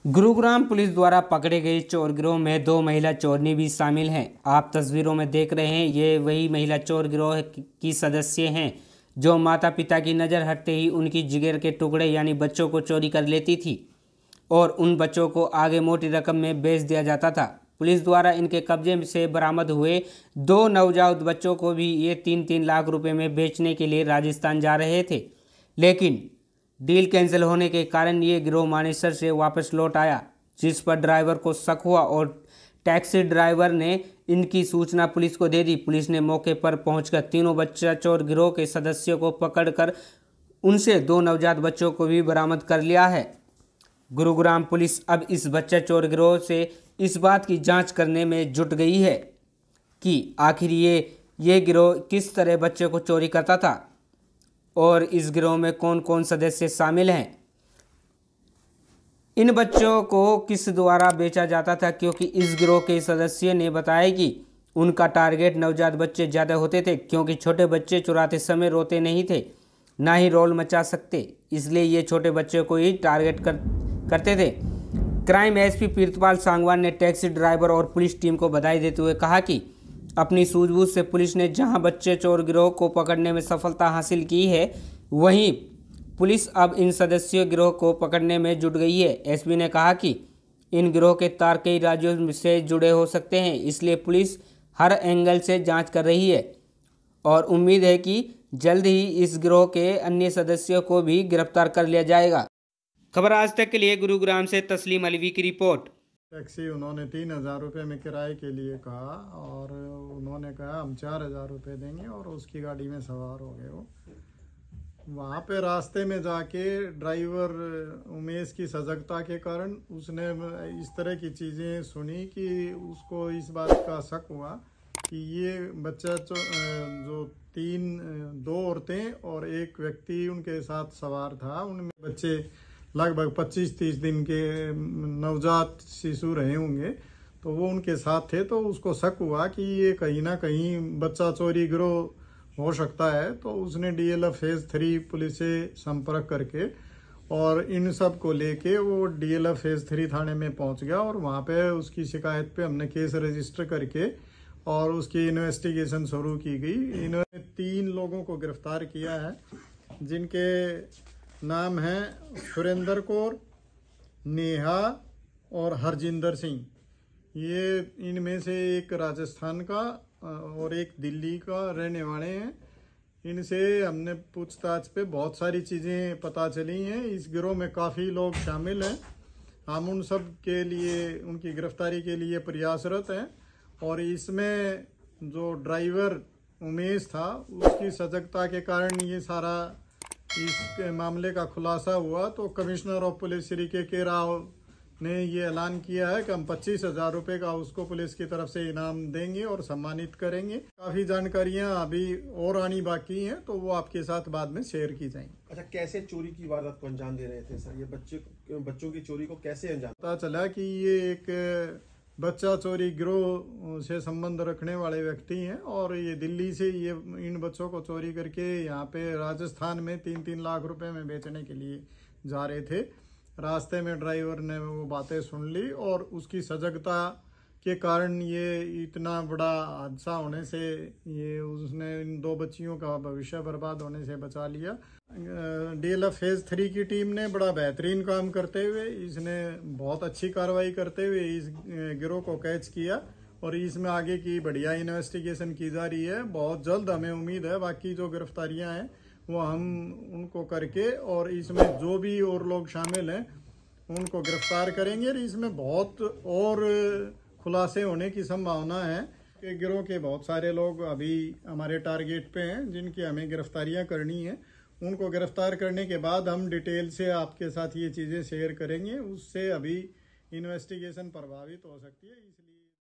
Gurugram police द्वारा पकड़े गए चोर गिरोह में 2 महिला चोरनी भी शामिल हैं। आप तस्वीरों में देख रहे हैं, ये वही महिला चोर गिरोह की सदस्य हैं जो माता पिता की नज़र हटते ही उनकी जिगर के टुकड़े यानी बच्चों को चोरी कर लेती थी और उन बच्चों को आगे मोटी रकम में बेच दिया जाता था। पुलिस द्वारा इनके कब्जे से बरामद हुए 2 नवजात बच्चों को भी ये 3-3 लाख रुपए में बेचने के लिए राजस्थान जा रहे थे, लेकिन डील कैंसिल होने के कारण ये गिरोह मानेसर से वापस लौट आया, जिस पर ड्राइवर को शक हुआ और टैक्सी ड्राइवर ने इनकी सूचना पुलिस को दे दी। पुलिस ने मौके पर पहुंचकर तीनों बच्चा चोर गिरोह के सदस्यों को पकड़कर उनसे 2 नवजात बच्चों को भी बरामद कर लिया है। गुरुग्राम पुलिस अब इस बच्चा चोर गिरोह से इस बात की जांच करने में जुट गई है कि आखिर ये गिरोह किस तरह बच्चे को चोरी करता था और इस गिरोह में कौन कौन सदस्य शामिल हैं। इन बच्चों को किस द्वारा बेचा जाता था, क्योंकि इस गिरोह के सदस्य ने बताया कि उनका टारगेट नवजात बच्चे ज़्यादा होते थे, क्योंकि छोटे बच्चे चुराते समय रोते नहीं थे, ना ही रोल मचा सकते, इसलिए ये छोटे बच्चों को ही टारगेट करते थे। क्राइम एसपी प्रीतपाल सांगवान ने टैक्सी ड्राइवर और पुलिस टीम को बधाई देते हुए कहा कि अपनी सूझबूझ से पुलिस ने जहां बच्चे चोर गिरोह को पकड़ने में सफलता हासिल की है, वहीं पुलिस अब इन सदस्यों गिरोह को पकड़ने में जुट गई है। एसपी ने कहा कि इन गिरोह के तार कई राज्यों से जुड़े हो सकते हैं, इसलिए पुलिस हर एंगल से जांच कर रही है और उम्मीद है कि जल्द ही इस गिरोह के अन्य सदस्यों को भी गिरफ्तार कर लिया जाएगा। खबर आज तक के लिए गुरुग्राम से तस्लीम अलवी की रिपोर्ट। टैक्सी उन्होंने 3,000 रुपये में किराए के लिए कहा और उन्होंने कहा हम 4,000 रुपये देंगे और उसकी गाड़ी में सवार हो गए। वो वहाँ पे रास्ते में जाके ड्राइवर उमेश की सजगता के कारण उसने इस तरह की चीज़ें सुनी कि उसको इस बात का शक हुआ कि ये बच्चा जो 2 औरतें और एक व्यक्ति उनके साथ सवार था, उनमें बच्चे लगभग 25-30 दिन के नवजात शिशु रहे होंगे, तो वो उनके साथ थे। तो उसको शक हुआ कि ये कहीं ना कहीं बच्चा चोरी गिरोह हो सकता है, तो उसने DLF फेज 3 पुलिस से संपर्क करके और इन सब को लेके वो DLF फेज 3 थाने में पहुंच गया और वहाँ पे उसकी शिकायत पे हमने केस रजिस्टर करके और उसकी इन्वेस्टिगेशन शुरू की गई। इन्होंने 3 लोगों को गिरफ्तार किया है, जिनके नाम है सुरेंद्र कौर, नेहा और हरजिंदर सिंह। ये इनमें से एक राजस्थान का और एक दिल्ली का रहने वाले हैं। इनसे हमने पूछताछ पे बहुत सारी चीज़ें पता चली हैं। इस गिरोह में काफ़ी लोग शामिल हैं। हम उन सब के लिए उनकी गिरफ्तारी के लिए प्रयासरत हैं और इसमें जो ड्राइवर उमेश था उसकी सजगता के कारण ये सारा इस मामले का खुलासा हुआ। तो कमिश्नर ऑफ पुलिस श्री के राव ने ये ऐलान किया है कि हम 25,000 रुपये का उसको पुलिस की तरफ से इनाम देंगे और सम्मानित करेंगे। काफ़ी जानकारियां अभी और आनी बाकी हैं, तो वो आपके साथ बाद में शेयर की जाएंगी। अच्छा, कैसे चोरी की वारदात को अंजाम दे रहे थे सर? ये बच्चों की चोरी को कैसे अंजाम? पता चला कि ये एक बच्चा चोरी गिरोह से संबंध रखने वाले व्यक्ति हैं और ये दिल्ली से ये इन बच्चों को चोरी करके यहाँ पे राजस्थान में 3-3 लाख रुपए में बेचने के लिए जा रहे थे। रास्ते में ड्राइवर ने वो बातें सुन ली और उसकी सजगता के कारण ये इतना बड़ा हादसा होने से ये उसने इन 2 बच्चियों का भविष्य बर्बाद होने से बचा लिया। DLF फेज 3 की टीम ने बड़ा बेहतरीन काम करते हुए, इसने बहुत अच्छी कार्रवाई करते हुए इस गिरोह को कैच किया और इसमें आगे की बढ़िया इन्वेस्टिगेशन की जा रही है। बहुत जल्द हमें उम्मीद है बाकी जो गिरफ्तारियां हैं वो हम उनको करके और इसमें जो भी और लोग शामिल हैं उनको गिरफ्तार करेंगे। और इसमें बहुत और खुलासे होने की संभावना है कि गिरोह के बहुत सारे लोग अभी हमारे टारगेट पे हैं, जिनकी हमें गिरफ्तारियां करनी है। उनको गिरफ्तार करने के बाद हम डिटेल से आपके साथ ये चीज़ें शेयर करेंगे। उससे अभी इन्वेस्टिगेशन प्रभावित हो सकती है, इसलिए